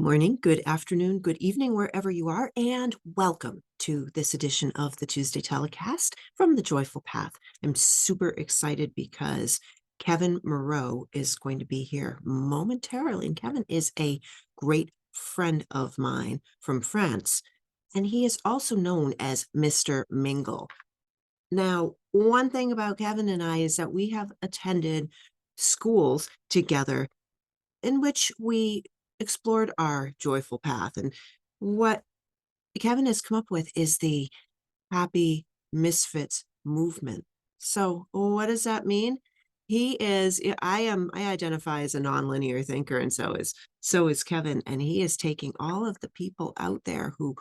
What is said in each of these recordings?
morning, good afternoon, good evening, wherever you are, and welcome to this edition of the Tuesday Telecast from the Joyful Path. I'm super excited because Kevin Moreau is going to be here momentarily, and Kevin is a great friend of mine from France, and he is also known as Mr. Mingle. Now, one thing about Kevin and I is that we have attended schools together in which we explored our joyful path. And what Kevin has come up with is the Happy Misfits movement. So what does that mean? I identify as a nonlinear thinker, and so is Kevin. And he is taking all of the people out there who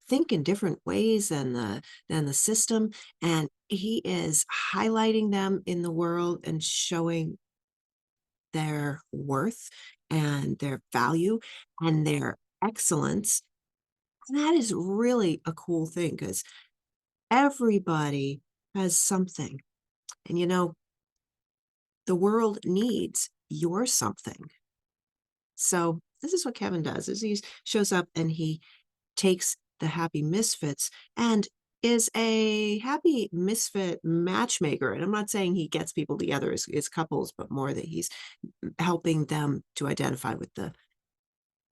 think in different ways than the system, and he is highlighting them in the world and showing their worth and their value and their excellence. And that is really a cool thing because everybody has something. And the world needs your something. So this is what Kevin does, is he shows up and he takes the Happy Misfits and is a happy misfit matchmaker. And I'm not saying he gets people together as couples, but more that he's helping them to identify with the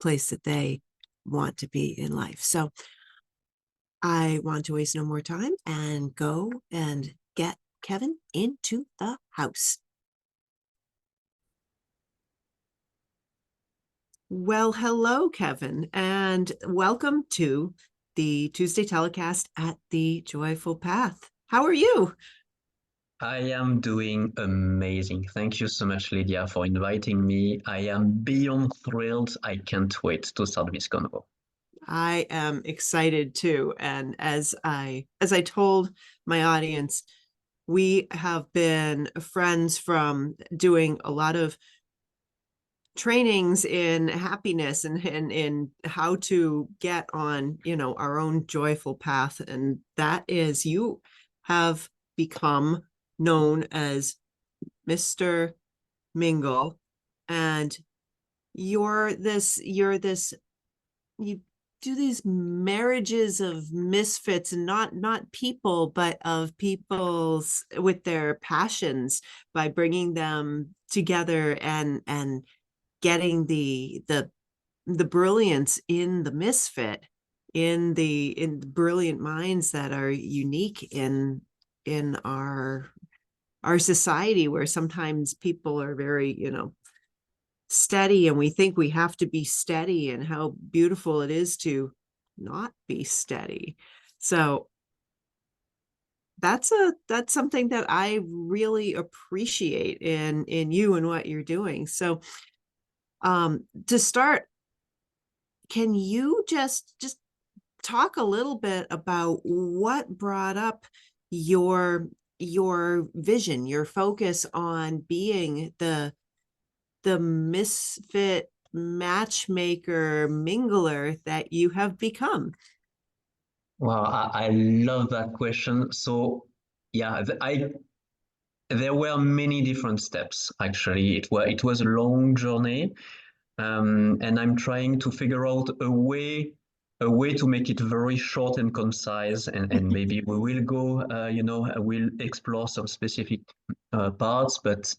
place that they want to be in life. So I want to waste no more time and go and get Kevin into the house. Well, hello, Kevin, and welcome to the Tuesday Telecast at the Joyful Path. How are you? I am doing amazing. Thank you so much, Lydia, for inviting me. I am beyond thrilled. I can't wait to start this convo. I am excited too. And as I told my audience, we have been friends from doing a lot of trainings in happiness and in how to get on, our own joyful path. And that is, you have become known as Mr. Mingle, and you do these marriages of misfits, and not people, but of people's with their passions, by bringing them together and getting the brilliance in the misfit, in the brilliant minds that are unique in our society, where sometimes people are very, steady, and we think we have to be steady, and how beautiful it is to not be steady. So that's something that I really appreciate in you and what you're doing. So to start, can you just talk a little bit about what brought up your vision, your focus on being the misfit matchmaker mingler that you have become? Wow, I love that question. So yeah, there were many different steps, actually. It was a long journey. And I'm trying to figure out a way to make it very short and concise, and maybe we will go, we'll explore some specific parts, but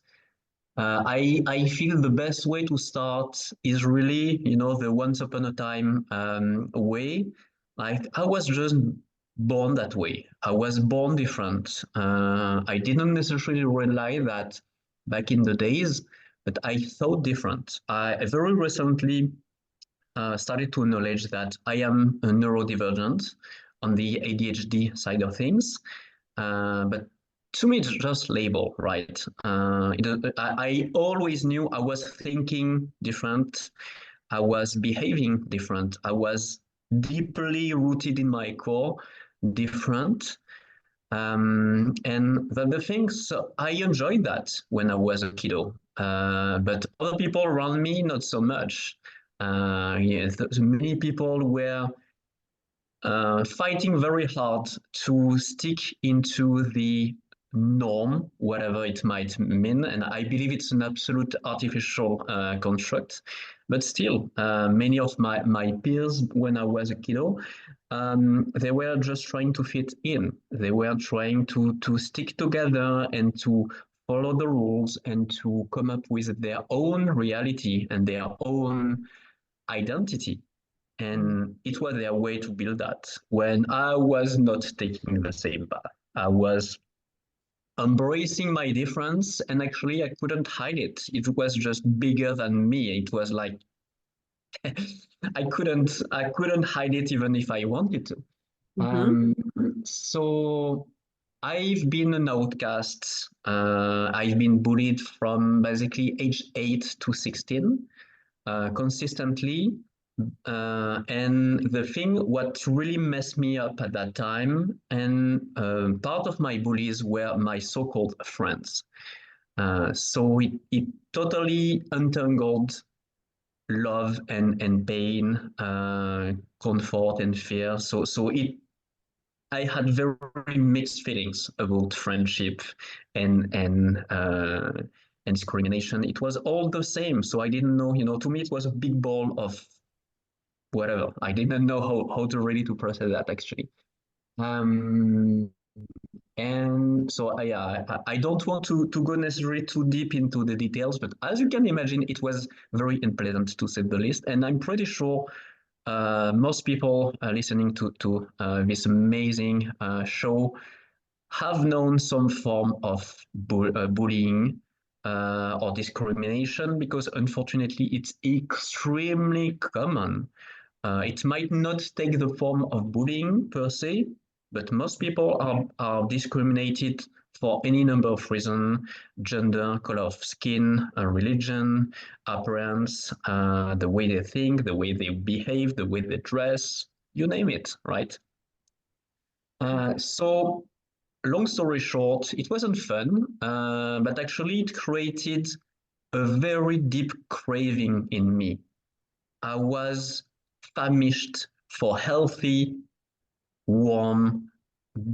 I feel the best way to start is really, the once upon a time way. Like, I was just born that way. I was born different. I didn't necessarily realize that back in the days, but I thought different. I very recently started to acknowledge that I am a neurodivergent on the ADHD side of things. But to me, it's just label, right? I always knew I was thinking different. I was behaving different. I was deeply rooted in my core, different. And the things, so I enjoyed that when I was a kiddo. But other people around me, not so much. Many people were fighting very hard to stick into the norm, whatever it might mean. And I believe it's an absolute artificial construct. But still, many of my peers, when I was a kiddo, they were just trying to fit in. They were trying to stick together and to follow the rules and to come up with their own reality and their own identity. And it was their way to build that. When I was not taking the same path, I was embracing my difference, and actually I couldn't hide it. It was just bigger than me. It was like I couldn't hide it even if I wanted to. Mm-hmm. Um, so I've been an outcast. I've been bullied from basically age 8 to 16, consistently. And the thing, what really messed me up at that time, and part of my bullies were my so-called friends. So it totally untangled love and pain, comfort and fear. So I had very mixed feelings about friendship and discrimination. It was all the same. So I didn't know, to me it was a big ball of whatever. I didn't know how to really to process that actually. Um, and so I don't want to go necessarily too deep into the details, but as you can imagine, it was very unpleasant to say the least. And I'm pretty sure most people listening to this amazing show have known some form of bullying or discrimination, because unfortunately it's extremely common. It might not take the form of bullying per se, but most people are discriminated for any number of reasons: gender, color of skin, religion, appearance, the way they think, the way they behave, the way they dress, you name it, right? So, long story short, it wasn't fun, but actually it created a very deep craving in me. I was famished for healthy, warm,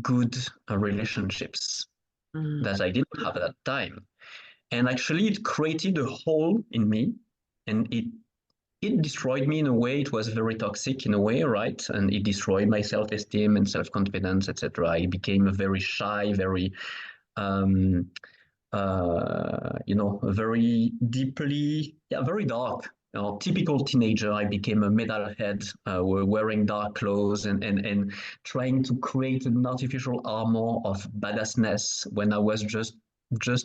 good relationships Mm. that I didn't have at that time. And actually, it created a hole in me, and it destroyed me in a way. It was very toxic in a way, right? And it destroyed my self-esteem and self-confidence, etc. I became a very shy, very um, very deeply, yeah, very dark. Typical teenager, I became a metalhead, wearing dark clothes and trying to create an artificial armor of badassness when I was just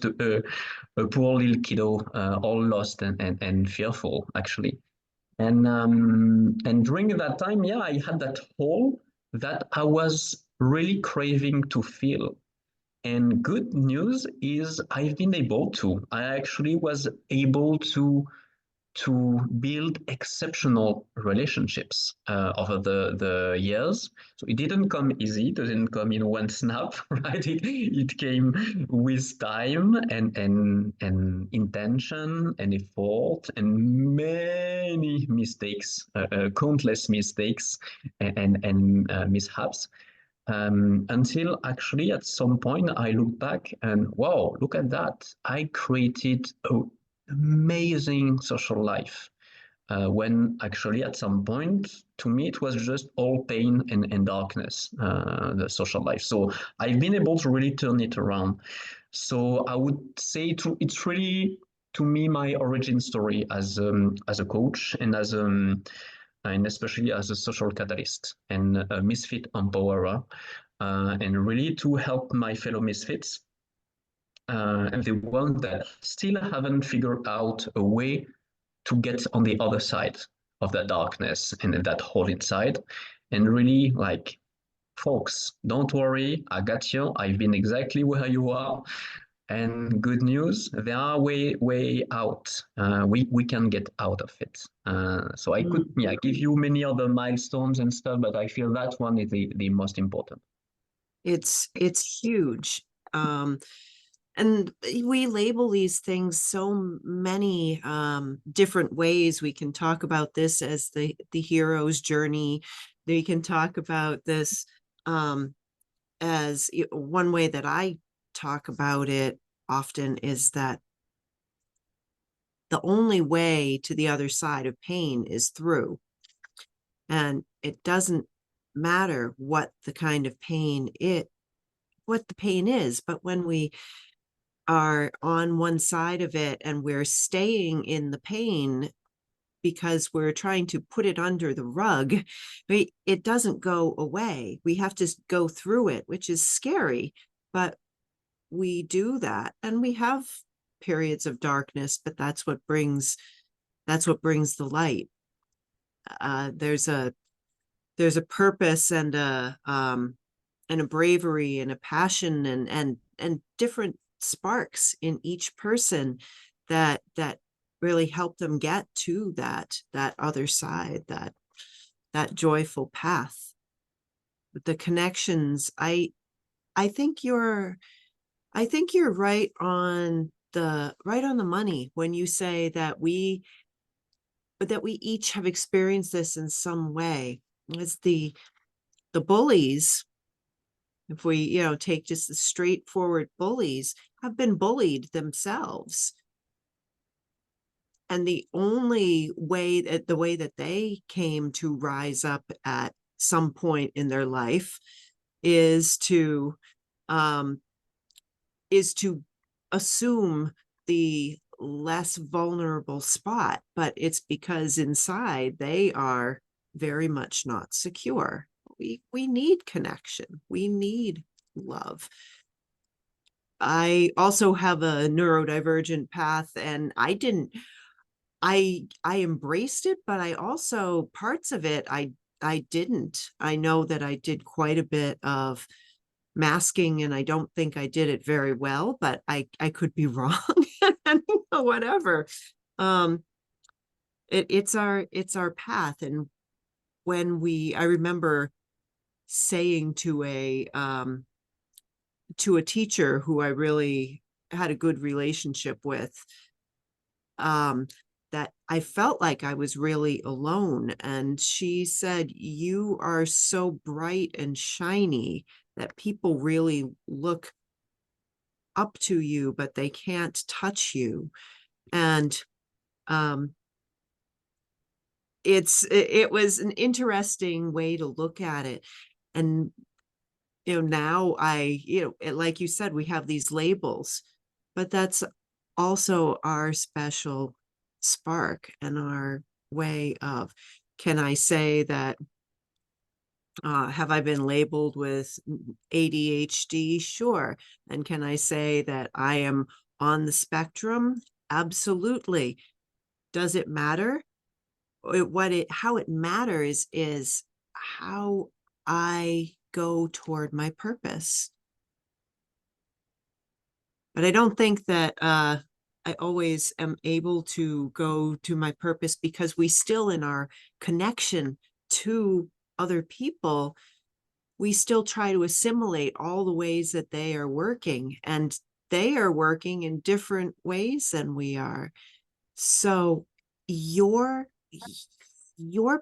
a poor little kiddo, all lost and fearful, actually. And during that time, yeah, I had that hole that I was really craving to fill. And good news is I've been able to. I actually was able to build exceptional relationships over the years. So it didn't come easy. It didn't come in one snap, right? It came with time and intention and effort and many mistakes, countless mistakes and mishaps. Until actually at some point I look back and wow, look at that. I created an amazing social life. When actually at some point, to me, it was just all pain and darkness, the social life. So I've been able to really turn it around. So I would say it's really, to me, my origin story as a coach and especially as a social catalyst and a misfit empowerer, and really to help my fellow misfits, and the ones that still haven't figured out a way to get on the other side of that darkness and that hole inside. And really, like, folks, don't worry, I got you. I've been exactly where you are. And good news, there are way out. We can get out of it. So I could, Mm. yeah, give you many other milestones and stuff, but I feel that one is the most important. It's huge. And we label these things so many different ways. We can talk about this as the hero's journey. We can talk about this as one way that I talk about it often is that the only way to the other side of pain is through. And it doesn't matter what the kind of pain what the pain is, but when we are on one side of it and we're staying in the pain because we're trying to put it under the rug, it doesn't go away. We have to go through it, which is scary, but we do that, and we have periods of darkness, but that's what brings the light. There's a purpose and a bravery and a passion and different sparks in each person that really help them get to that other side, that joyful path. The connections, I think you're right on the money when you say that we each have experienced this in some way. It's the bullies, if we take just the straightforward bullies, have been bullied themselves. And the only way that they came to rise up at some point in their life is to assume the less vulnerable spot, but it's because inside they are very much not secure. We need connection. We need love. I also have a neurodivergent path, and I embraced it, but I also, parts of it, I didn't. I know that I did quite a bit of masking, and I don't think I did it very well, but I could be wrong. Whatever. It's our path. And I remember saying to a teacher who I really had a good relationship with, that I felt like I was really alone. And she said, "You are so bright and shiny that people really look up to you, but they can't touch you." And it was an interesting way to look at it. And now like you said, we have these labels, but that's also our special spark and our way of, can I say that, have I been labeled with ADHD? Sure. And can I say that I am on the spectrum? Absolutely. Does it matter? How it matters is how I go toward my purpose. But I don't think that I always am able to go to my purpose, because we still, in our connection to other people, we still try to assimilate all the ways that they are working, and they are working in different ways than we are. So your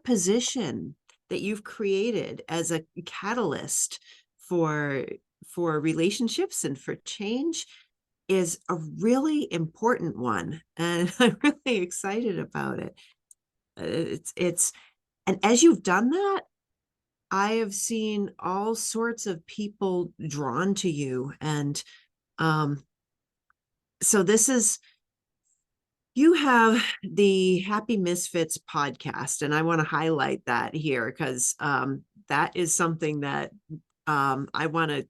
position that you've created as a catalyst for relationships and for change is a really important one, and I'm really excited about it. And as you've done that, I have seen all sorts of people drawn to you. And so you have the Happy Misfits podcast, and I want to highlight that here, because that is something that I want to,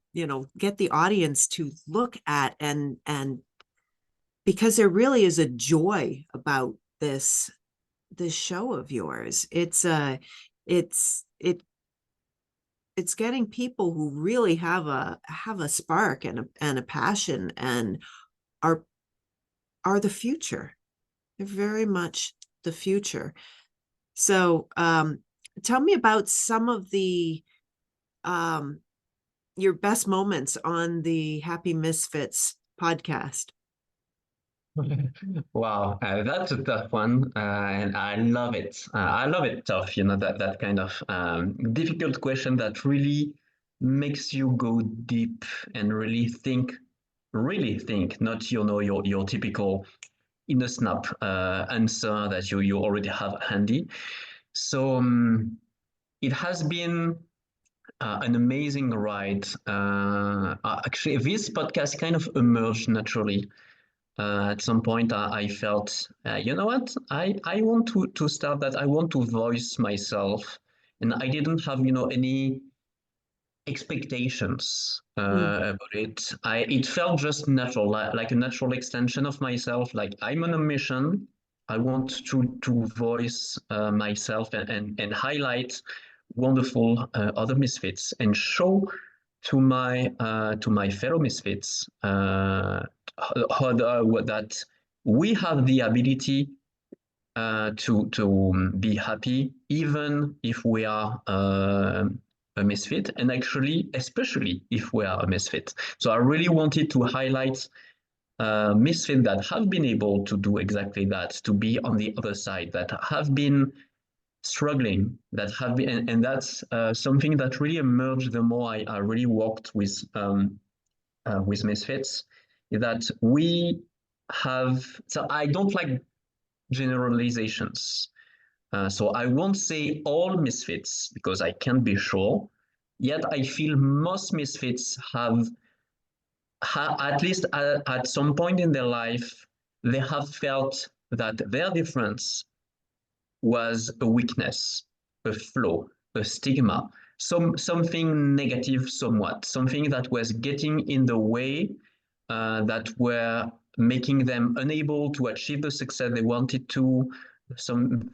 get the audience to look at, and because there really is a joy about this show of yours. It's getting people who really have a spark and a passion, and are the future. They're very much the future. So tell me about some of the your best moments on the Happy Misfits podcast. Wow, that's a tough one, and I love it. I love it tough, that kind of difficult question that really makes you go deep and really think really think, not your typical in a snap answer that you already have handy. So it has been an amazing ride. Actually, this podcast kind of emerged naturally. At some point, I felt, you know what, I want to start that. I want to voice myself, and I didn't have any expectations Mm, about it. It felt just natural, like a natural extension of myself. Like I'm on a mission. I want to voice myself and highlight wonderful other misfits and show to my fellow misfits that we have the ability to be happy, even if we are a misfit, and actually, especially if we are a misfit. So I really wanted to highlight misfits that have been able to do exactly that, to be on the other side, that have been struggling, that have been, and that's something that really emerged the more I really worked with misfits, is that we have. So I don't like generalizations. So I won't say all misfits because I can't be sure. Yet I feel most misfits have, at least at some point in their life, they have felt that their difference was a weakness, a flaw, a stigma, something negative somewhat, something that was getting in the way, that were making them unable to achieve the success they wanted to, something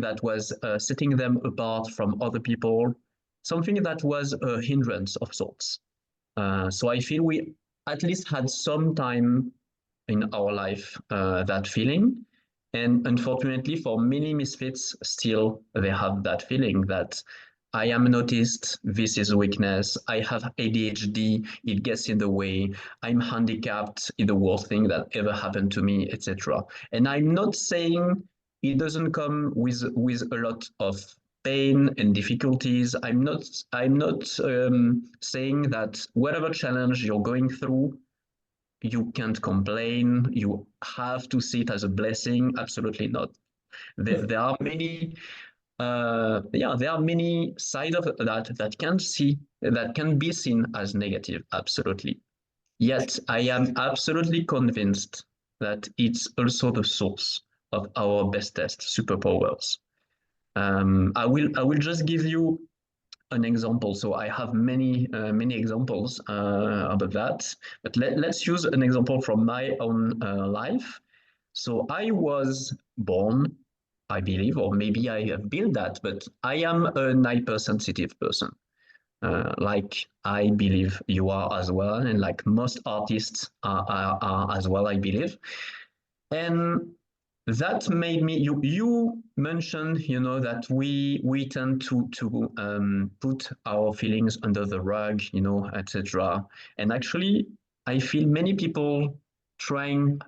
that was setting them apart from other people, something that was a hindrance of sorts. So I feel we at least had some time in our life that feeling. And unfortunately, for many misfits, still they have that feeling that I am noticed, this is a weakness, I have ADHD, it gets in the way, I'm handicapped, it's the worst thing that ever happened to me, etc. And I'm not saying it doesn't come with a lot of pain and difficulties. I'm not saying that whatever challenge you're going through, you can't complain. You have to see it as a blessing. Absolutely not. There are many, there are many sides of that can be seen as negative. Absolutely. Yet I am absolutely convinced that it's also the source of our bestest superpowers. I will just give you an example. So I have many examples about that, but let's use an example from my own life. So I was born, I believe, or maybe I have built that, but I am an hypersensitive person. Like I believe you are as well, and like most artists are as well, I believe. And that made me. You mentioned, that we tend to put our feelings under the rug, etc. And actually, I feel many people trying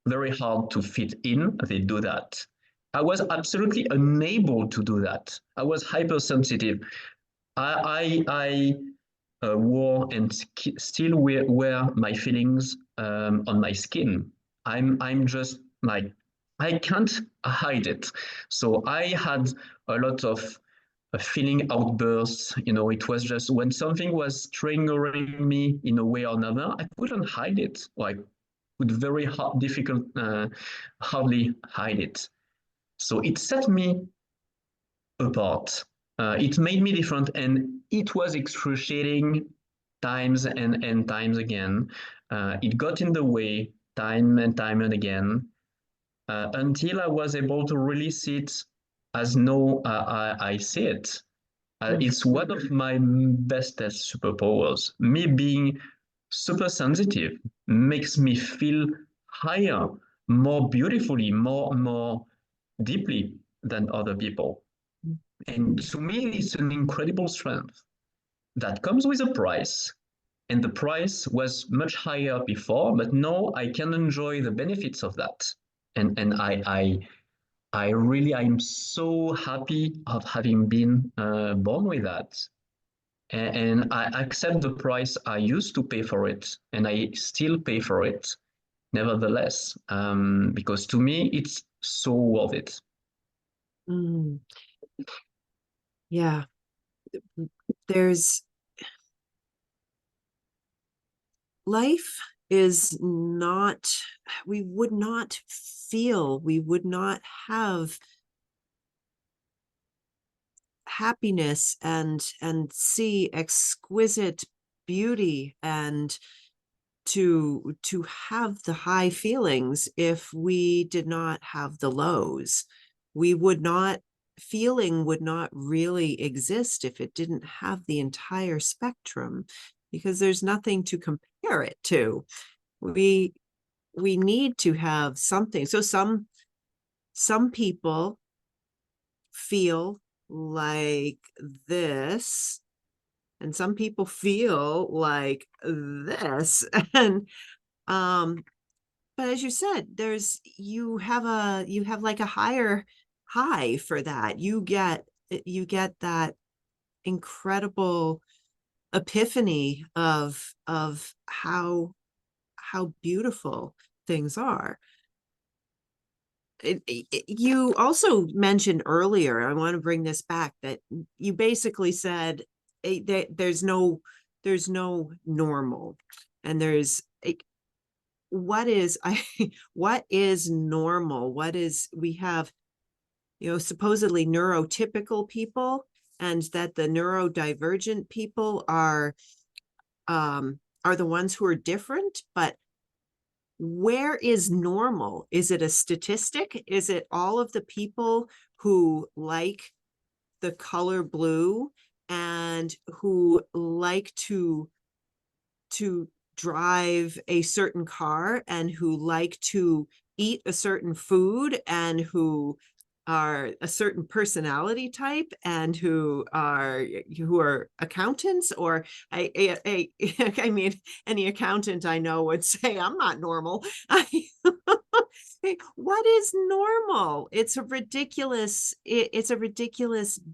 very hard to fit in. They do that. I was absolutely unable to do that. I was hypersensitive. I wore and still wear my feelings on my skin. I'm just like I can't hide it. So I had a lot of feeling outbursts. It was just when something was triggering me in a way or another, I couldn't hide it. Like could very hardly hide it. So it set me apart. It made me different, and it was excruciating times and times again. It got in the way time and time and again until I was able to release it as no, I see it. mm, It's one of my bestest superpowers. Me being super sensitive makes me feel higher, more beautifully, more deeply than other people. mm. And to me, it's an incredible strength that comes with a price. And the price was much higher before, but now I can enjoy the benefits of that. And I really, I'm so happy of having been born with that. and I accept the price I used to pay for it, and I still pay for it nevertheless, because to me it's so worth it. Mm, yeah. There's life is not, we would not feel, we would not have happiness and see exquisite beauty and to have the high feelings if we did not have the lows. We would not, feeling would not really exist if it didn't have the entire spectrum, because there's nothing to compare it to. We need to have something. So some people feel like this, and some people feel like this. And but as you said, there's, you have like a higher high for that. You get that incredible epiphany of how beautiful things are. You also mentioned earlier, I want to bring this back, that you basically said there's no normal, and there's what is what is normal? What is, we have, supposedly neurotypical people, and that the neurodivergent people are the ones who are different, but where is normal? Is it a statistic? Is it all of the people who like the color blue and who like to drive a certain car and who like to eat a certain food and who are a certain personality type and who are accountants? Or I mean, any accountant I know would say I'm not normal. What is normal? It's a ridiculous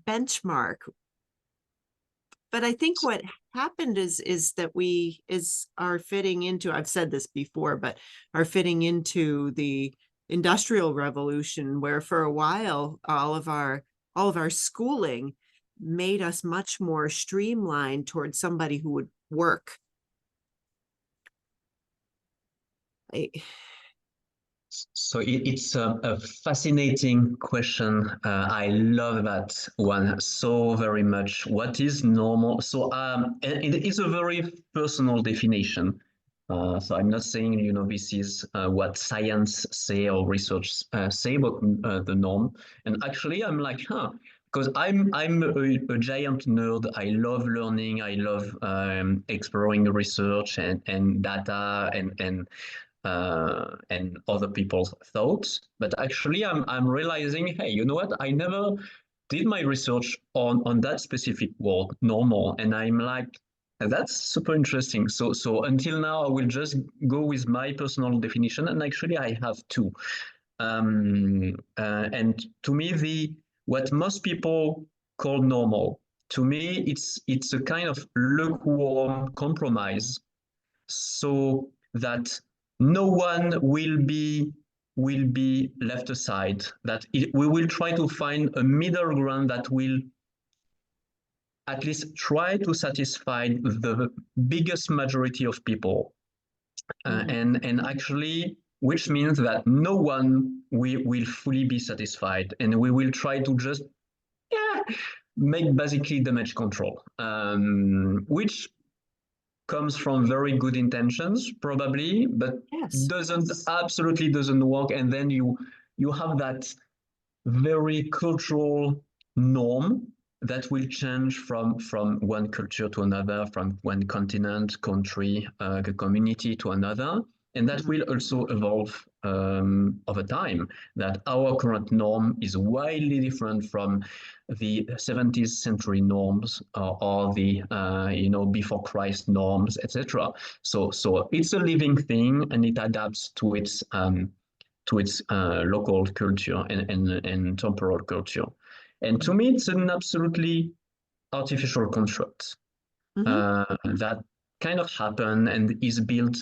benchmark. But I think what happened is that we are fitting into, I've said this before, but are fitting into the Industrial Revolution, where for a while all of our schooling made us much more streamlined towards somebody who would work. So it's a fascinating question. I love that one so very much. What is normal? So and it is a very personal definition. So I'm not saying, this is what science say or research say about the norm. And actually, I'm like, because I'm a giant nerd. I love learning. I love exploring research and data and other people's thoughts. But actually, I'm realizing, hey, you know what? I never did my research on that specific word, normal, and I'm like, that's super interesting. So until now, I will just go with my personal definition, and actually, I have two. And to me, the what most people call normal, to me, it's a kind of lukewarm compromise, so that no one will be left aside, that we will try to find a middle ground that will at least try to satisfy the biggest majority of people, and actually, which means that no one will fully be satisfied, and we will try to just, yeah, make basically damage control, which comes from very good intentions, probably, but Yes. absolutely doesn't work. And then you have that very cultural norm that will change from one culture to another, from one continent, country, community to another, and that will also evolve over time. That our current norm is widely different from the 17th century norms, or the before Christ norms, etc. So it's a living thing, and it adapts to its local culture and temporal culture. And to me, it's an absolutely artificial construct. Mm-hmm. that kind of happen and is built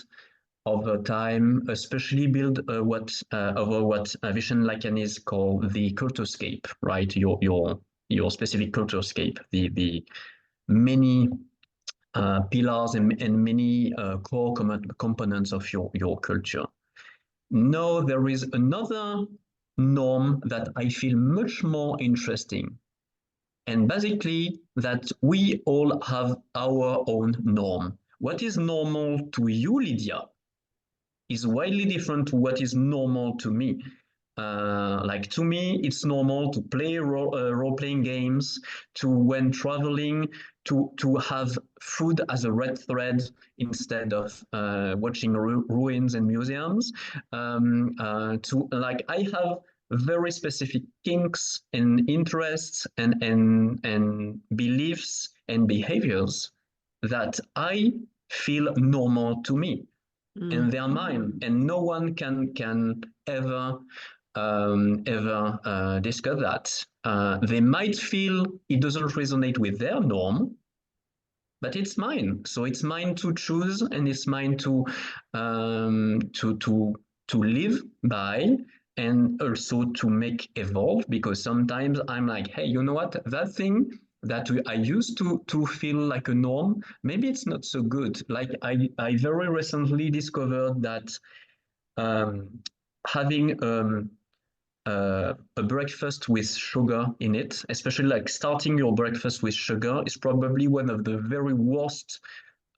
over time, especially build over what Vishen Lakan called the culturescape, right? Your specific culturescape, the many pillars and many core components of your culture. Now there is another norm that I feel much more interesting, and basically that we all have our own norm. What is normal to you, Lydia, is widely different to what is normal to me. Like to me, it's normal to play role-playing games, to when traveling, to have food as a red thread instead of watching ruins and museums. To like, I have very specific kinks and interests and beliefs and behaviors that I feel normal to me and they're mine, and no one can ever discuss that. They might feel it doesn't resonate with their norm, but it's mine. So it's mine to choose, and it's mine to live by, and also to make evolve. Because sometimes I'm like, hey, you know what? That thing that I used to feel like a norm, maybe it's not so good. Like I very recently discovered that um, having a breakfast with sugar in it, especially like starting your breakfast with sugar, is probably one of the very worst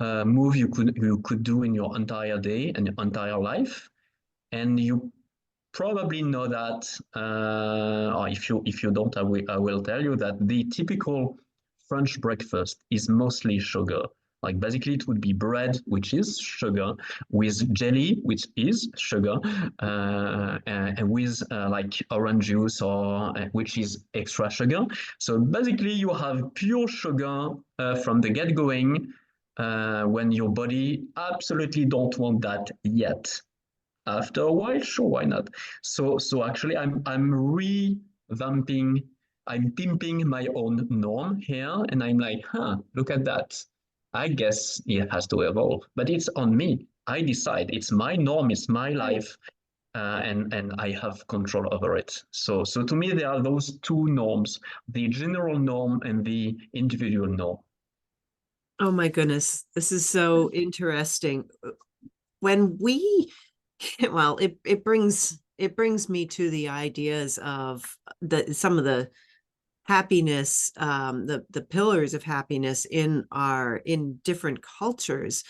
move you could do in your entire day and entire life. And you probably know that, or if you don't, I will tell you that the typical French breakfast is mostly sugar. Like basically, it would be bread, which is sugar, with jelly, which is sugar, and with like orange juice or which is extra sugar. So basically, you have pure sugar from the get going. When your body absolutely don't want that yet, after a while, sure, why not? So actually, I'm revamping, I'm pimping my own norm here, and I'm like, look at that. I guess it has to evolve, but it's on me. I decide. It's my norm. It's my life, and I have control over it. So to me, there are those two norms: the general norm and the individual norm. Oh my goodness, this is so interesting. When we, well, it brings me to the ideas of some of the happiness, the pillars of happiness in different cultures,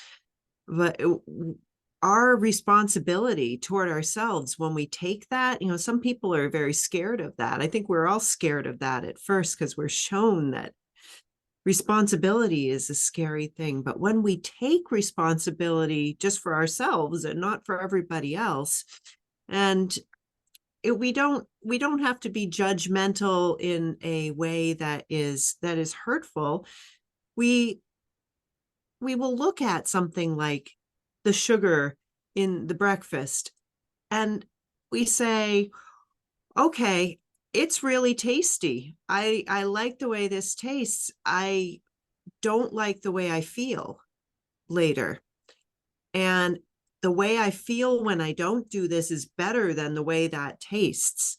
but our responsibility toward ourselves when we take that, some people are very scared of that. I think we're all scared of that at first because we're shown that responsibility is a scary thing. But when we take responsibility just for ourselves and not for everybody else, and we don't have to be judgmental in a way that is hurtful. We we will look at something like the sugar in the breakfast, and we say, okay, it's really tasty. I like the way this tastes. I don't like the way I feel later. And the way I feel when I don't do this is better than the way that tastes.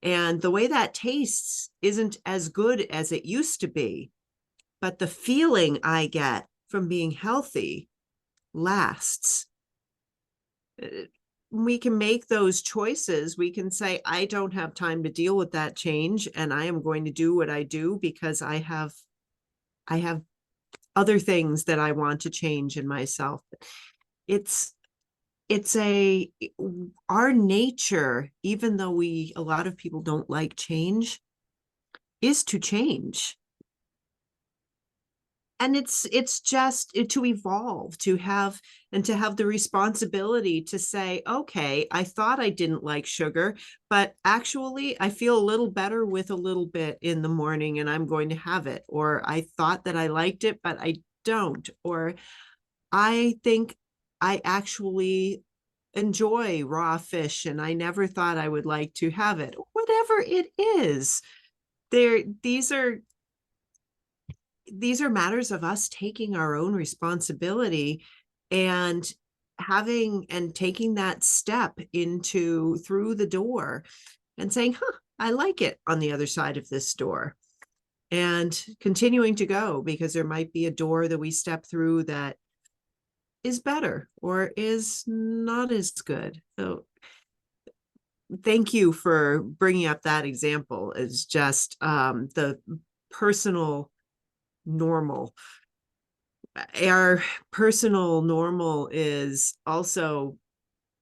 And the way that tastes isn't as good as it used to be. But the feeling I get from being healthy lasts. We can make those choices. We can say, I don't have time to deal with that change, and I am going to do what I do because I have other things that I want to change in myself. It's it's a our nature, even though a lot of people don't like change, is to change. And it's just to evolve, to have the responsibility to say, okay, I thought I didn't like sugar, but actually I feel a little better with a little bit in the morning, and I'm going to have it. Or I thought that I liked it, but I don't. Or I think I actually enjoy raw fish, and I never thought I would like to have it. Whatever it is, these are these are matters of us taking our own responsibility and taking that step through the door and saying, I like it on the other side of this door, and continuing to go, because there might be a door that we step through that is better or is not as good. So thank you for bringing up that example. As just the personal normal. Our personal normal is also,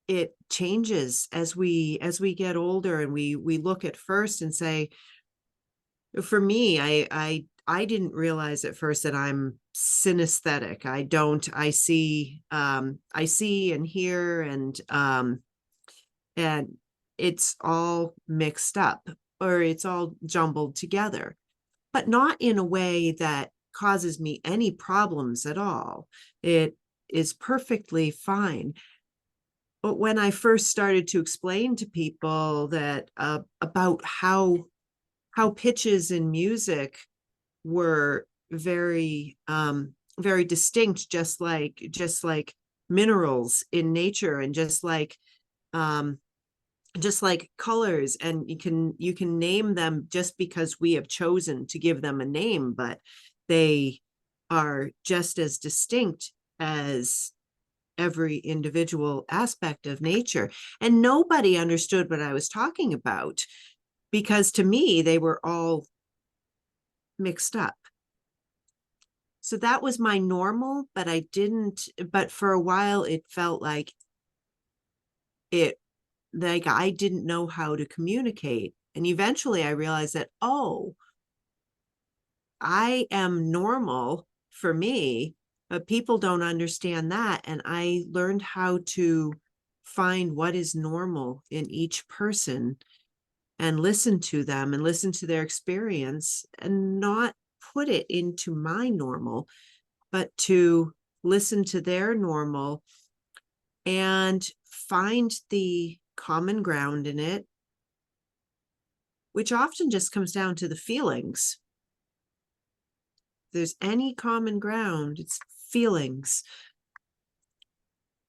it changes as we get older, and we look at first and say, for me, I didn't realize at first that I'm synesthetic. I see and hear, and it's all mixed up, or it's all jumbled together, but not in a way that causes me any problems at all. It is perfectly fine. But when I first started to explain to people that about how pitches in music were very distinct, just like minerals in nature, and um, just like colors, and you can name them just because we have chosen to give them a name, but they are just as distinct as every individual aspect of nature. And nobody understood what I was talking about, because to me they were all mixed up. So that was my normal, but for a while it felt like I didn't know how to communicate. And eventually I realized that, I am normal for me, but people don't understand that. And I learned how to find what is normal in each person and listen to them and listen to their experience, and not put it into my normal, but to listen to their normal and find the common ground in it, which often just comes down to the feelings. If there's any common ground, it's feelings.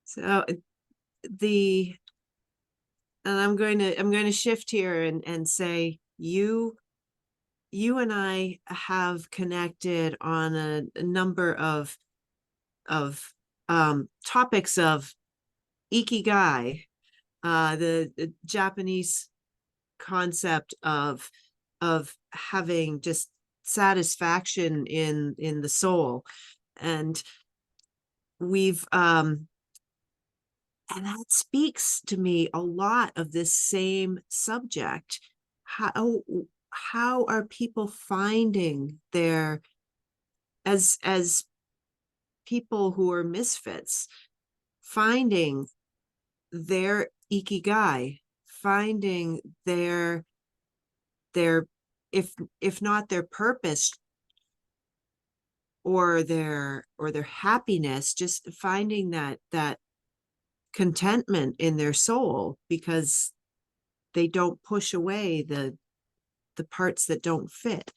So I'm going to shift here and say, you and I have connected on a number of topics of ikigai, the Japanese concept of having just satisfaction in the soul. And we've and that speaks to me a lot of this same subject. How are people finding their, as people who are misfits, finding their ikigai, finding their if not their purpose or their happiness, just finding that contentment in their soul, because they don't push away the parts that don't fit.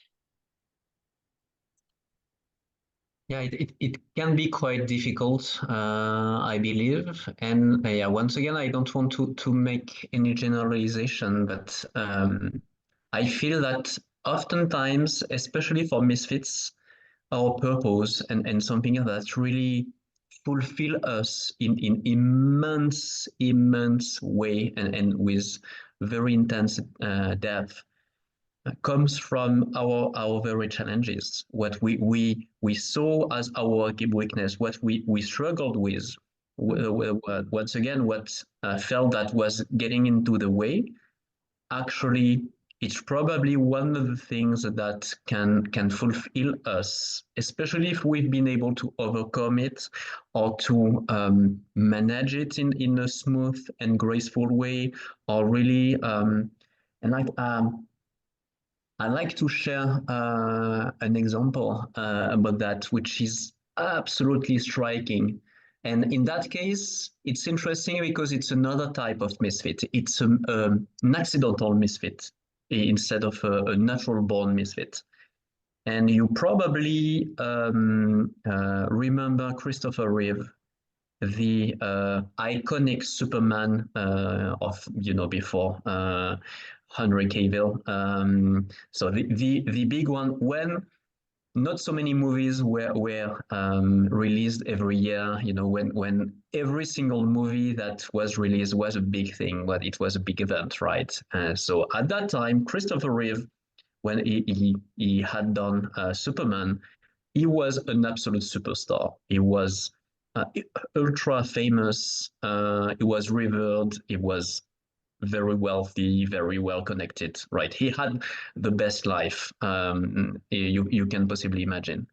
Yeah, it can be quite difficult, I believe. And yeah, once again, I don't want to make any generalization, but I feel that oftentimes, especially for misfits, our purpose and something that really fulfill us in immense way, and with very intense depth, comes from our very challenges, what we saw as our weakness, what we struggled with, once again, what felt that was getting into the way. Actually, it's probably one of the things that can fulfill us, especially if we've been able to overcome it, or to manage it in a smooth and graceful way, or really and like I like to share an example about that, which is absolutely striking. And in that case, it's interesting because it's another type of misfit. It's an accidental misfit instead of a natural born misfit. And you probably remember Christopher Reeve, the iconic Superman of before Henry Cavill. So the big one when not so many movies were released every year. When every single movie that was released was a big thing, but it was a big event, right? So at that time, Christopher Reeve, when he had done Superman, he was an absolute superstar. He was ultra famous. He was revered. He was very wealthy, very well connected, right? He had the best life you can possibly imagine.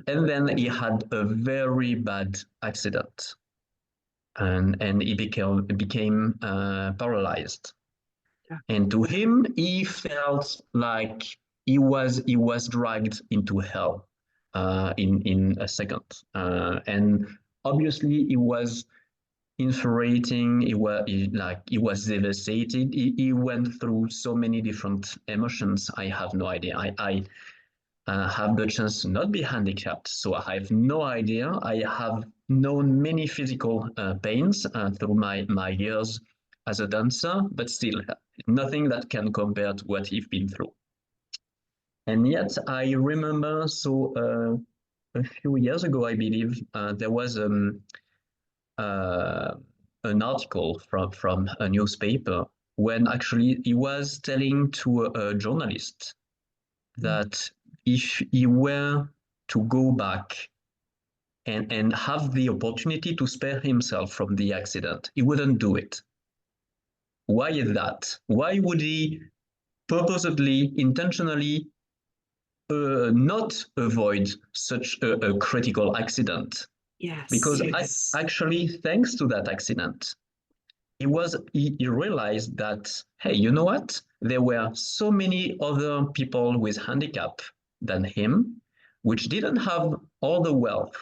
And then he had a very bad accident, and he became paralyzed. Yeah. And to him, he felt like he was dragged into hell in a second. And obviously, he was infuriating. He was devastated. He went through so many different emotions. I have no idea. I have the chance to not be handicapped, so I have no idea. I have known many physical pains through my years as a dancer, but still nothing that can compare to what he's been through. And yet I remember, so a few years ago, I believe, there was uh, an article from a newspaper when actually he was telling to a journalist that if he were to go back and have the opportunity to spare himself from the accident, he wouldn't do it. Why is that? Why would he purposely, intentionally not avoid such a critical accident? Because actually, thanks to that accident, he realized that, hey, you know what? There were so many other people with handicap than him, which didn't have all the wealth,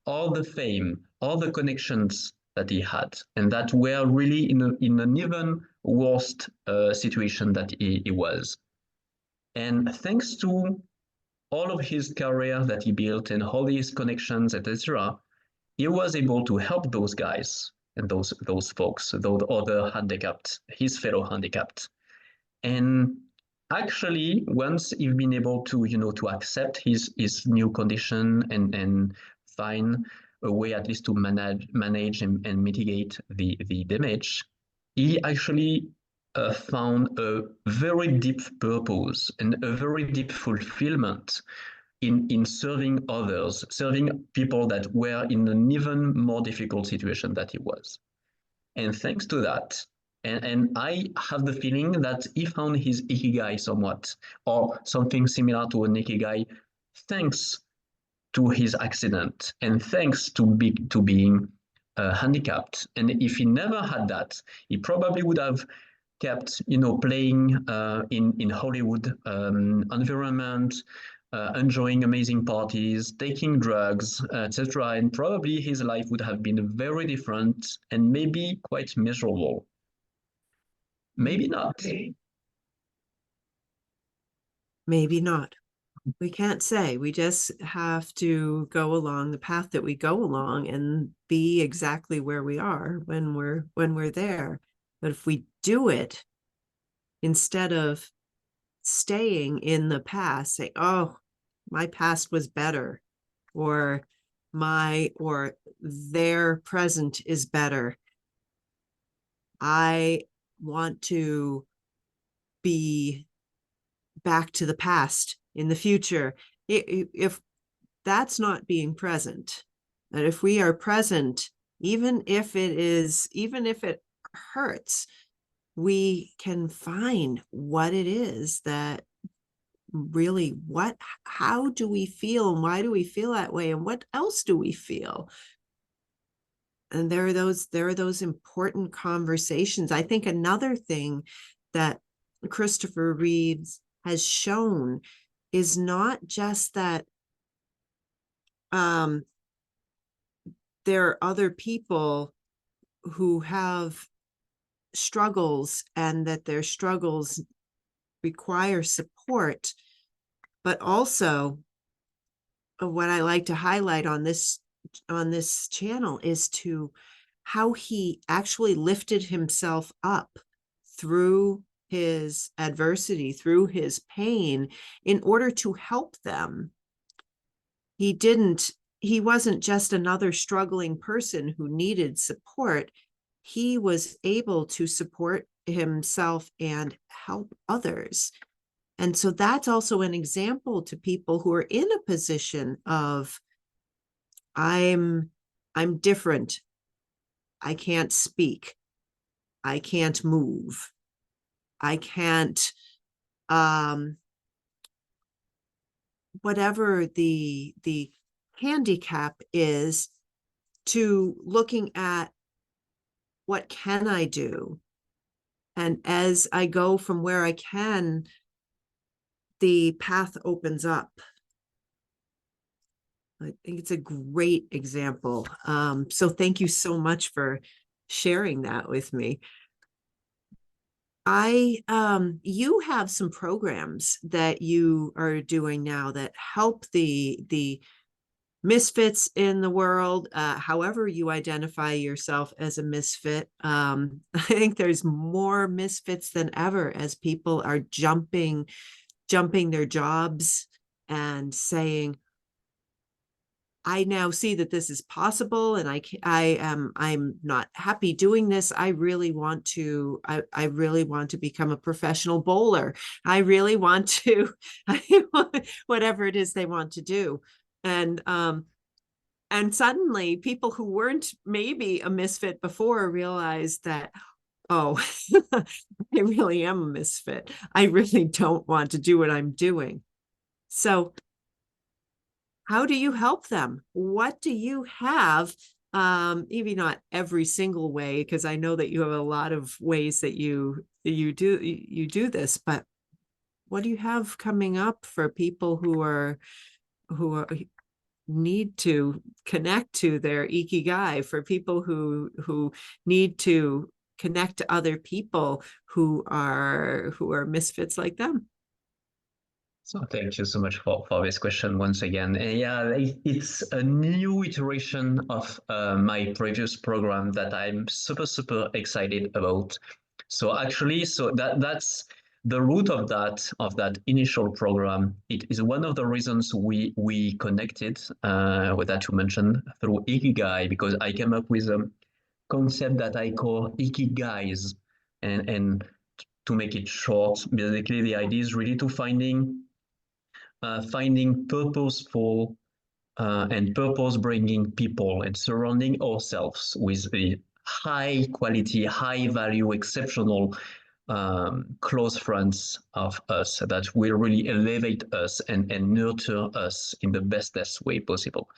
all the fame, all the connections that he had, and that were really in an even worse situation that he was. And thanks to all of his career that he built and all his connections, etc., he was able to help those guys and those folks, those other handicapped, his fellow handicapped. And actually, once you've been able to accept his new condition and find a way at least to manage and mitigate the damage, he actually found a very deep purpose and a very deep fulfillment in serving others, serving people that were in an even more difficult situation that he was. And thanks to that, and I have the feeling that he found his ikigai somewhat, or something similar to an ikigai, thanks to his accident and thanks to being handicapped. And if he never had that, he probably would have kept, playing in Hollywood environment, enjoying amazing parties, taking drugs, etc. And probably his life would have been very different and maybe quite miserable. Maybe not. Maybe not. We can't say. We just have to go along the path that we go along and be exactly where we are when we're there. But if we do it instead of staying in the past, say, oh, my past was better, or their present is better. I want to be back to the past in the future. If that's not being present, and if we are present, even if it hurts, we can find what it is that really, how do we feel, and why do we feel that way, and what else do we feel? And there are those important conversations. I think another thing that Christopher Reeves has shown is not just that there are other people who have struggles and that their struggles require support, But also, what I like to highlight on this channel is to how he actually lifted himself up through his adversity, through his pain, in order to help them. He wasn't just another struggling person who needed support. He was able to support himself and help others. And so that's also an example to people who are in a position of, I'm different. I can't speak. I can't move. I can't, whatever the handicap is, to looking at what can I do? And as I go from where I can, the path opens up. I think it's a great example. So thank you so much for sharing that with me. You have some programs that you are doing now that help the misfits in the world, however you identify yourself as a misfit. I think there's more misfits than ever as people are jumping their jobs and saying, I now see that this is possible, and I'm not happy doing this. I really want to become a professional bowler. I really want to, whatever it is they want to do. And suddenly people who weren't maybe a misfit before realize that, oh, I really am a misfit. I really don't want to do what I'm doing. So how do you help them? What do you have? Maybe not every single way, because I know that you have a lot of ways that you do this, but what do you have coming up for people who need to connect to their ikigai, for people who need to connect to other people who are misfits like them? So thank you so much for this question once again. Yeah, it's a new iteration of my previous program that I'm super excited about. So actually, that's the root of that initial program. It is one of the reasons we connected with that you mentioned through Ikigai, because I came up with a concept that I call Ikigais, and to make it short, basically the idea is really to finding purposeful and purpose-bringing people and surrounding ourselves with a high quality, high value, exceptional close friends of us that will really elevate us and nurture us in the bestest way possible.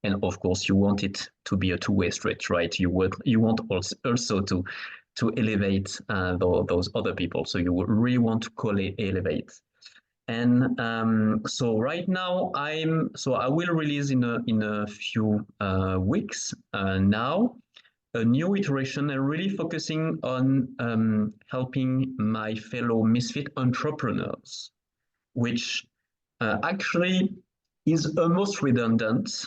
And of course, you want it to be a two-way street, right? You want also to elevate those other people. So you really want to elevate. And so right now I will release in a few weeks now a new iteration and really focusing on helping my fellow misfit entrepreneurs, which actually is almost redundant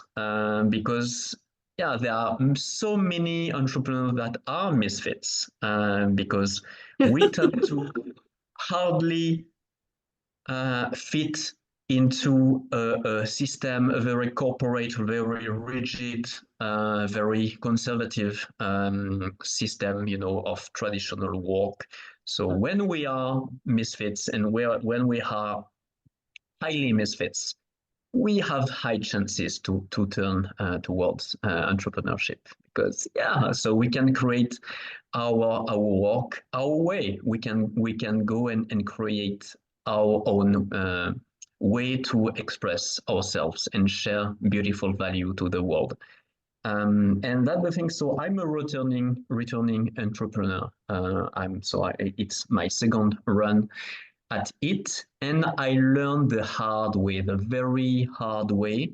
because yeah, there are so many entrepreneurs that are misfits because we tend to hardly fit into a system, a very corporate, very rigid, very conservative system, of traditional work. So when we are misfits and when we are highly misfits, we have high chances to turn towards entrepreneurship, because so we can create our work our way. We can go and create our own way to express ourselves and share beautiful value to the world. And that's the thing. So I'm a returning entrepreneur. It's my second run at it, and I learned the very hard way,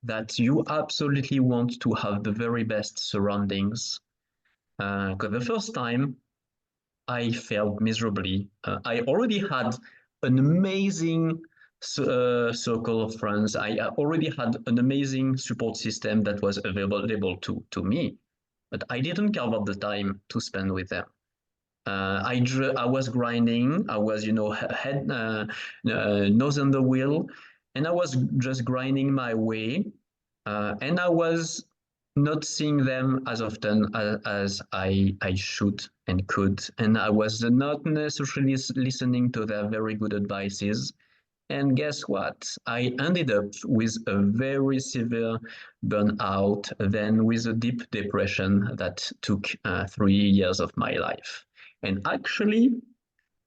that you absolutely want to have the very best surroundings. Because the first time I failed miserably. I already had an amazing circle of friends. I already had an amazing support system that was available to me, but I didn't carve out the time to spend with them. I was grinding. I was, head nose on the wheel, and I was just grinding my way, and I was not seeing them as often as I should and could, and I was not necessarily listening to their very good advices. And guess what? I ended up with a very severe burnout, then with a deep depression that took 3 years of my life. And actually,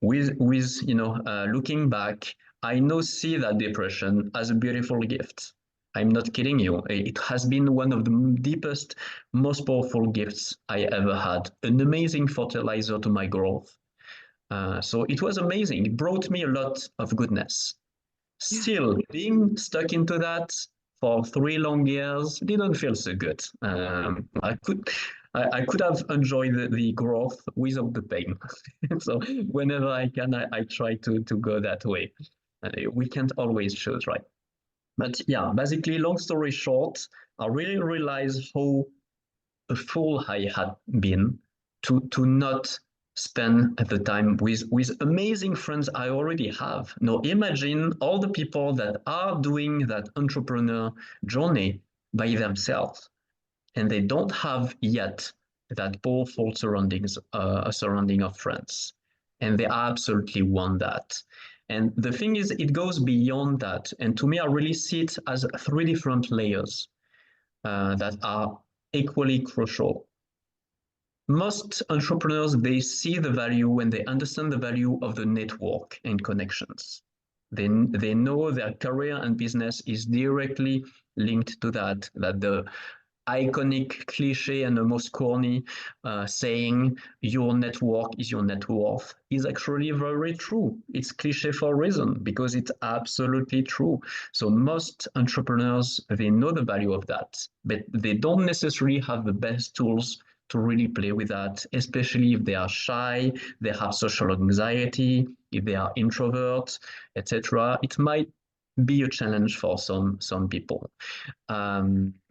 looking back, I now see that depression as a beautiful gift. I'm not kidding you. It has been one of the deepest, most powerful gifts I ever had. An amazing fertilizer to my growth. So it was amazing. It brought me a lot of goodness. Yeah. Still, being stuck into that for 3 long years didn't feel so good. I could have enjoyed the growth without the pain. So whenever I can, I try to go that way. We can't always choose, right? But yeah, basically, long story short, I really realized how a fool I had been to not spend the time with amazing friends I already have. Now imagine all the people that are doing that entrepreneur journey by themselves, and they don't have yet that powerful surrounding of friends, and they absolutely want that. And the thing is, it goes beyond that. And to me, I really see it as 3 different layers that are equally crucial. Most entrepreneurs, they see the value and they understand the value of the network and connections. They know their career and business is directly linked to that the iconic cliche and the most corny saying, your network is your net worth, is actually very true. It's cliche for a reason, because it's absolutely true. So most entrepreneurs, they know the value of that, but they don't necessarily have the best tools to really play with that, especially if they are shy, they have social anxiety, if they are introverts, etc. It might be a challenge for some people.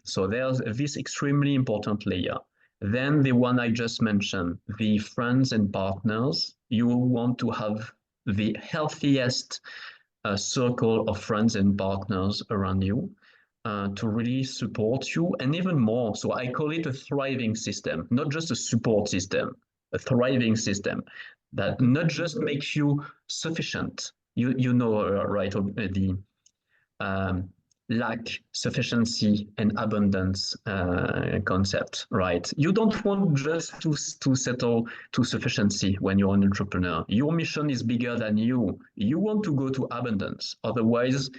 So there's this extremely important layer. Then the one I just mentioned, the friends and partners. You want to have the healthiest circle of friends and partners around you to really support you, and even more. So I call it a thriving system, not just a support system, a thriving system that not just makes you sufficient. You know, right, the um, lack, sufficiency, and abundance concept, right? You don't want just to settle to sufficiency when you're an entrepreneur. Your mission is bigger than you. You want to go to abundance. Otherwise,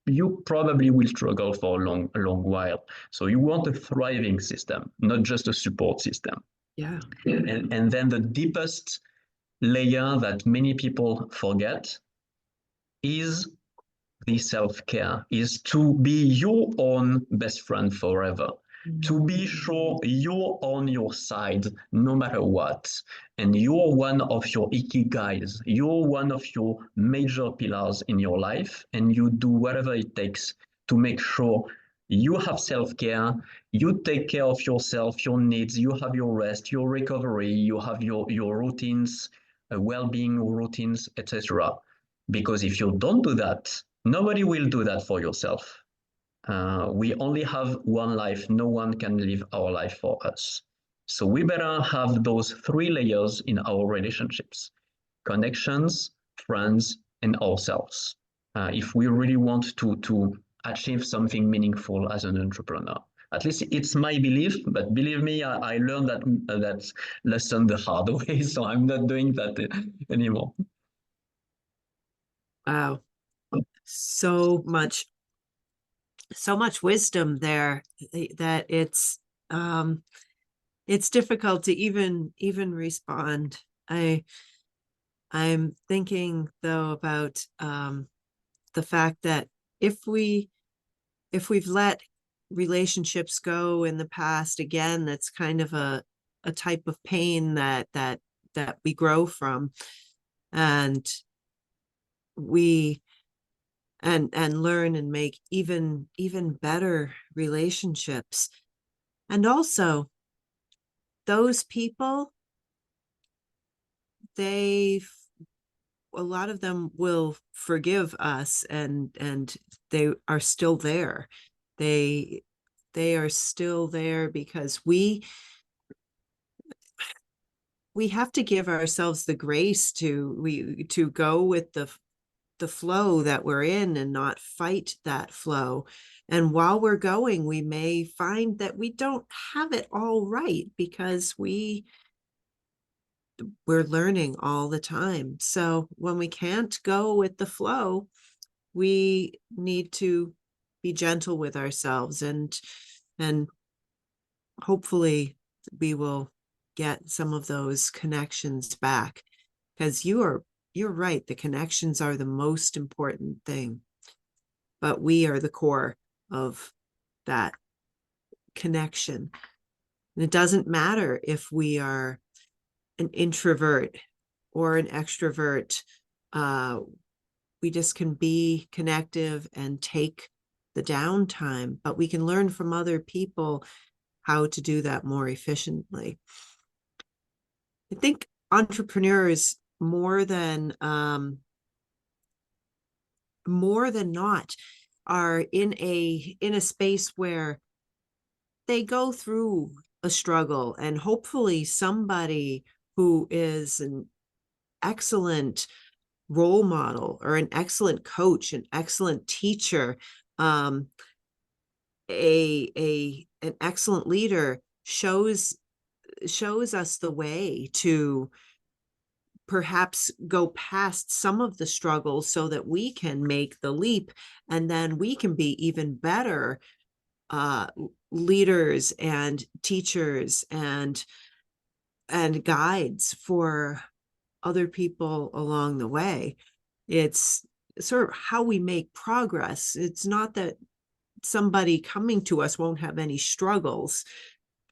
you probably will struggle for a long while. So you want a thriving system, not just a support system. Yeah. And then the deepest layer that many people forget is the self-care, is to be your own best friend forever, to be sure you're on your side no matter what, and you're one of your ikigais, you're one of your major pillars in your life, and you do whatever it takes to make sure you have self-care, you take care of yourself, your needs, you have your rest, your recovery, you have your routines, well-being routines, etc. Because if you don't do that, nobody will do that for yourself. We only have one life. No one can live our life for us. So we better have those 3 layers in our relationships: connections, friends, and ourselves. If we really want to achieve something meaningful as an entrepreneur. At least it's my belief, but believe me, I learned that lesson the hard way, so I'm not doing that anymore. Wow. So much wisdom there that it's difficult to even respond. I'm thinking though about the fact that if we've let relationships go in the past, again, that's kind of a type of pain that we grow from, and we and learn and make even better relationships. And also, those people, they a lot of them will forgive us, and they are still there. They are still there because we have to give ourselves the grace to go with the flow that we're in and not fight that flow. And while we're going, we may find that we don't have it all right because we're learning all the time. So when we can't go with the flow, we need to be gentle with ourselves, and hopefully we will get some of those connections back, because you're right, the connections are the most important thing, but we are the core of that connection. And it doesn't matter if we are an introvert or an extrovert. We just can be connective and take the downtime, but we can learn from other people how to do that more efficiently. I think entrepreneurs more than not are in a space where they go through a struggle, and hopefully somebody who is an excellent role model or an excellent coach, an excellent teacher, an excellent leader shows us the way to perhaps go past some of the struggles so that we can make the leap, and then we can be even better leaders and teachers and guides for other people along the way. It's sort of how we make progress. It's not that somebody coming to us won't have any struggles,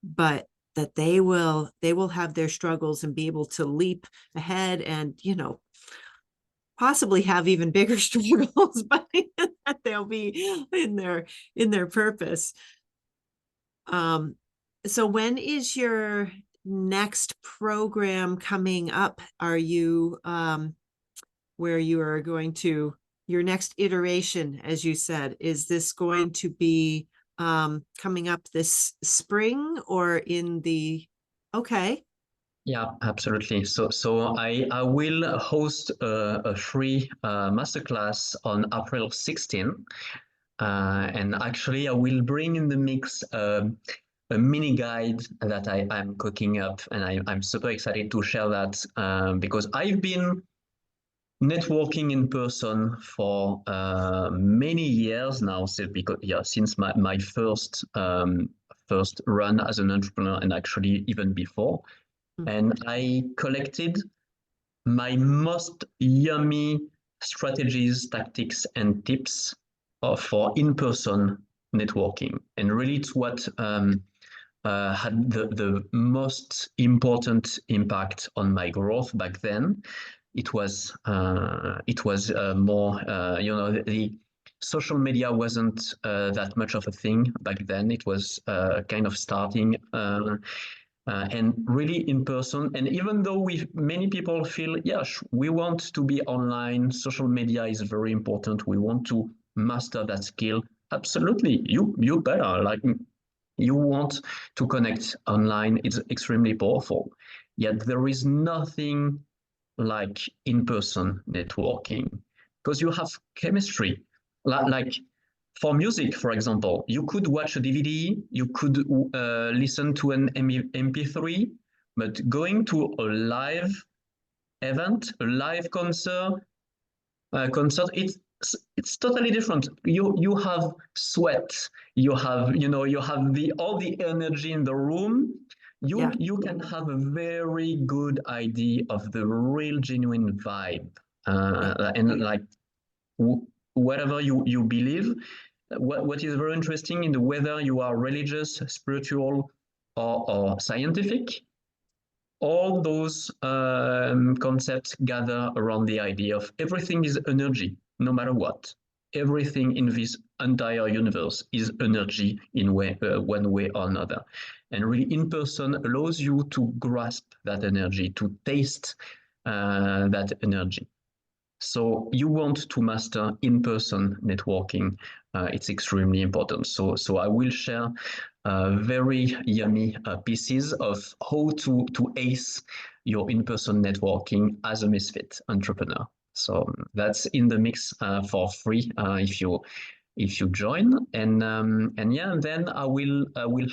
but that they will have their struggles and be able to leap ahead and, possibly have even bigger struggles, but that they'll be in their purpose. So when is your next program coming up? Are you where you are going to your next iteration, as you said? Is this going to be coming up this spring or in the okay? Yeah, absolutely. So I will host a free masterclass on April 16. And actually, I will bring in the mix a mini guide that I'm cooking up, and I'm super excited to share that because I've been networking in person for many years now. So because since my first run as an entrepreneur, and actually even before, and I collected my most yummy strategies, tactics, and tips for in-person networking. And really, it's what had the most important impact on my growth back then. It was more, the social media wasn't that much of a thing back then. It was kind of starting. And really in person. And even though many people feel, yes, we want to be online, social media is very important, we want to master that skill. Absolutely, you better. Like, you want to connect online, it's extremely powerful. Yet there is nothing like in-person networking, because you have chemistry. Like for music, for example, you could watch a DVD, you could listen to an MP3, but going to a live event, a live concert, it's totally different. You have sweat, you have all the energy in the room. You can have a very good idea of the real genuine vibe, and like whatever you believe. What is very interesting in the whether you are religious, spiritual, or scientific, all those concepts gather around the idea of everything is energy, no matter what. everything in this entire universe is energy in one way or another. And really, in person allows you to grasp that energy, to taste that energy. So you want to master in-person networking. It's extremely important. So I will share very yummy pieces of how to ace your in-person networking as a misfit entrepreneur. So that's in the mix for free if you join. And yeah, and then I will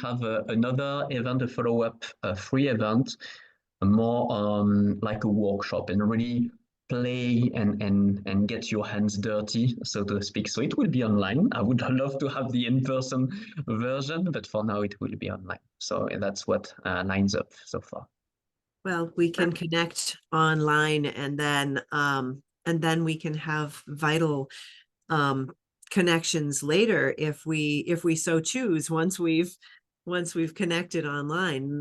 have another event, a follow-up free event, more like a workshop, and really play and get your hands dirty, so to speak. So it will be online. I would love to have the in-person version, but for now it will be online. So that's what lines up so far. Well, we can connect online, and then we can have vital connections later if we so choose, once we've connected online.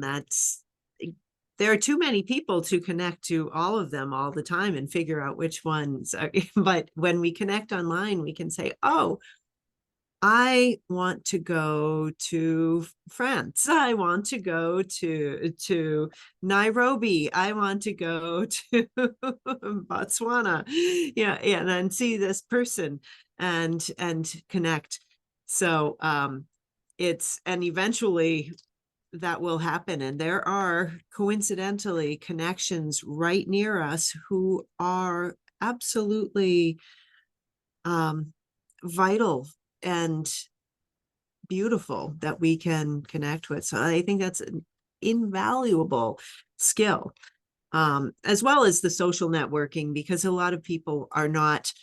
There are too many people to connect to all of them all the time and figure out which ones are, but when we connect online, we can say, oh, I want to go to France. I want to go to Nairobi. I want to go to Botswana. Yeah, and then see this person and connect. So and eventually that will happen. And there are coincidentally connections right near us who are absolutely vital and beautiful that we can connect with. So I think that's an invaluable skill, as well as the social networking, because a lot of people are not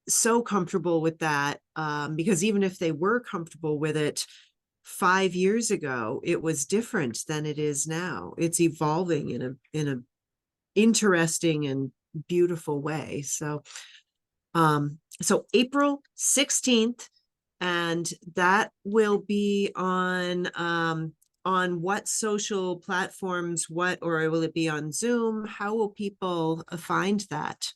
so comfortable with that, because even if they were comfortable with it 5 years ago, it was different than it is now. It's evolving in a interesting and beautiful way. So April 16th, and that will be on what social platforms, or will it be on Zoom? How will people find that?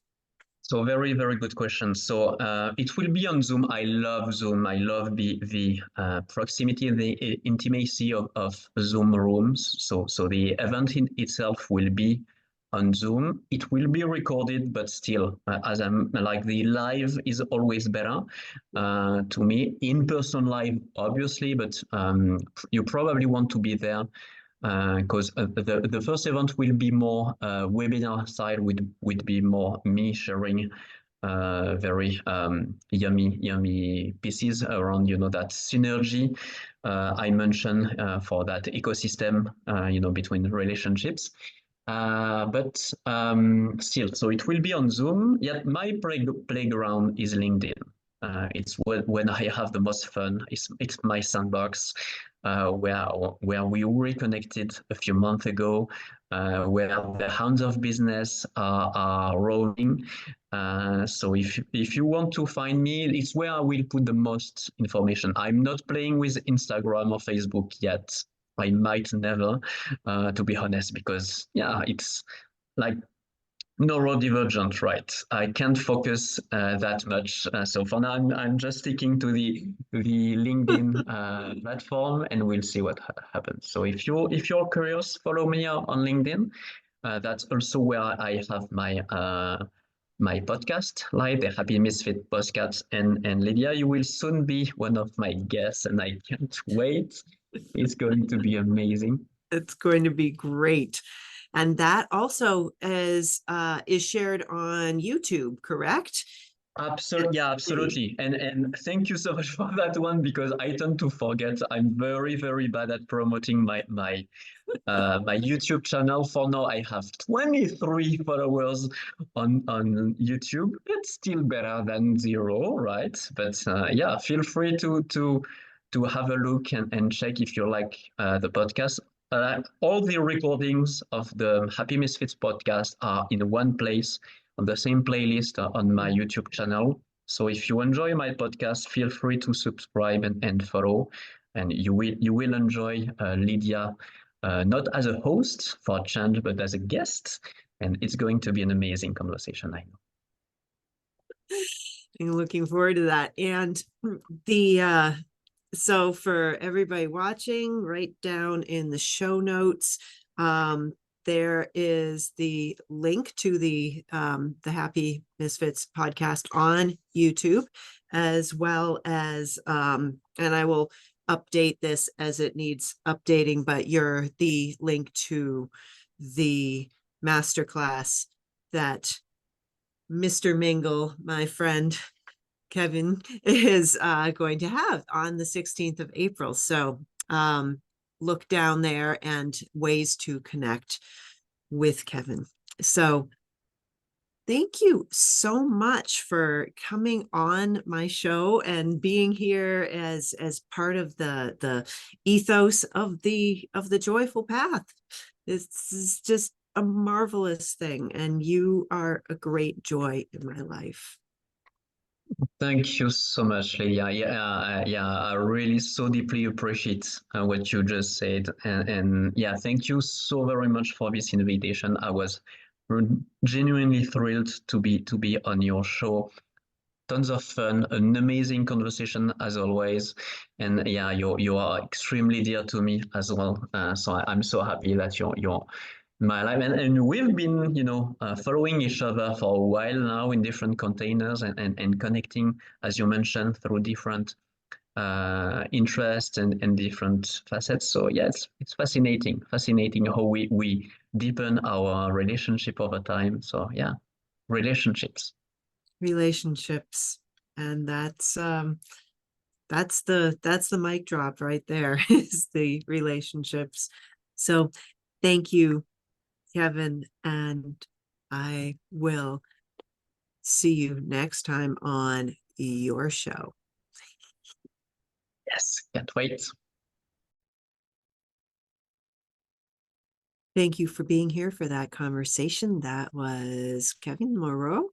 So very, very good question. So it will be on Zoom. I love Zoom. I love the proximity and the intimacy of Zoom rooms. So the event in itself will be on Zoom. It will be recorded, but still, as I'm like, the live is always better to me. In-person live, obviously, but you probably want to be there, because the first event will be more webinar side, would be more me sharing very yummy pieces around, that synergy I mentioned, for that ecosystem, between relationships. But still, so it will be on Zoom. Yet my playground is LinkedIn. It's when I have the most fun. It's my sandbox, where we reconnected a few months ago, where the hounds of business are rolling. So if you want to find me, it's where I will put the most information. I'm not playing with Instagram or Facebook yet. I might never, to be honest, because it's like neurodivergent, right? I can't focus that much. So for now, I'm just sticking to the LinkedIn platform, and we'll see what happens. So if you're curious, follow me on LinkedIn. That's also where I have my podcast live, the Happy Misfits Podcast. And Lydia, you will soon be one of my guests, and I can't wait. It's going to be amazing. It's going to be great. And that also is shared on YouTube, correct? Absolutely, yeah, absolutely. And thank you so much for that one, because I tend to forget. I'm very, very bad at promoting my YouTube channel. For now, I have 23 followers on YouTube. It's still better than 0, right? But yeah, feel free to have a look and check if you like the podcast. All the recordings of the Happy Misfits podcast are in one place, on the same playlist on my YouTube channel. So if you enjoy my podcast, feel free to subscribe and follow. And you will enjoy Lydia, not as a host for a change, but as a guest. And it's going to be an amazing conversation, I know. I'm looking forward to that. And so for everybody watching, write down in the show notes, there is the link to the Happy Misfits podcast on YouTube, as well as, and I will update this as it needs updating, but the link to the masterclass that Mr. Mingle, my friend Kevin, is going to have on the 16th of April. So look down there and ways to connect with Kevin. So thank you so much for coming on my show and being here as part of the ethos of the joyful path. This is just a marvelous thing, and you are a great joy in my life. Thank you so much, Lydia. Yeah, I really so deeply appreciate what you just said, and yeah, thank you so very much for this invitation. I was genuinely thrilled to be on your show. Tons of fun, an amazing conversation as always, and yeah, you are extremely dear to me as well. So I'm so happy that you're my life, and we've been following each other for a while now in different containers and connecting, as you mentioned, through different interests and different facets. So yeah, it's fascinating how we deepen our relationship over time. So yeah, relationships. And that's the mic drop right there, is the relationships. So thank you, Kevin, and I will see you next time on your show. Yes, can't wait. Thank you for being here for that conversation. That was Kevin Moreau,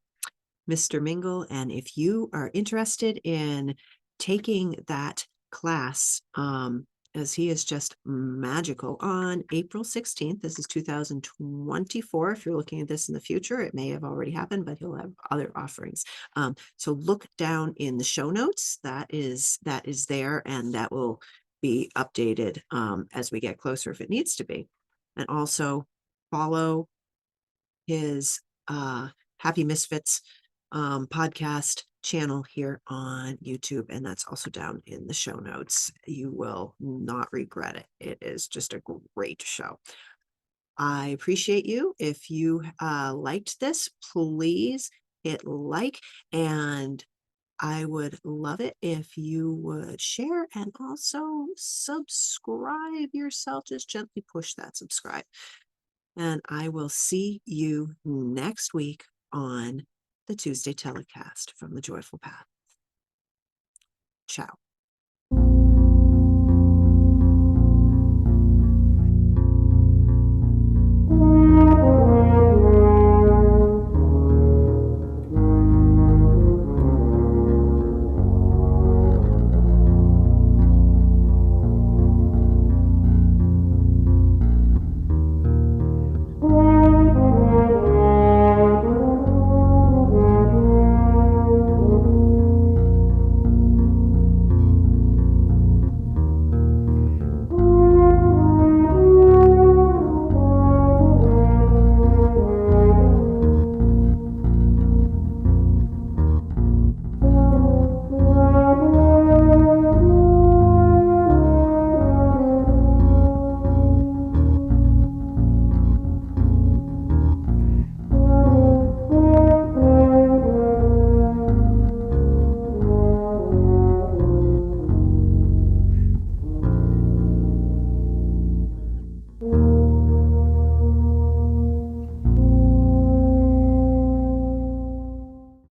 Mr. Mingle. And if you are interested in taking that class, as he is just magical, on April 16th, this is 2024. If you're looking at this in the future, it may have already happened, but he'll have other offerings. So look down in the show notes. That is there, and that will be updated as we get closer if it needs to be. And also follow his Happy Misfits podcast channel here on YouTube, and that's also down in the show notes. You will not regret it. It is just a great show. I appreciate you. If you liked this, please hit like, and I would love it if you would share and also subscribe yourself. Just gently push that subscribe. And I will see you next week on the Tuesday Telecast from the Joyful Path. Ciao.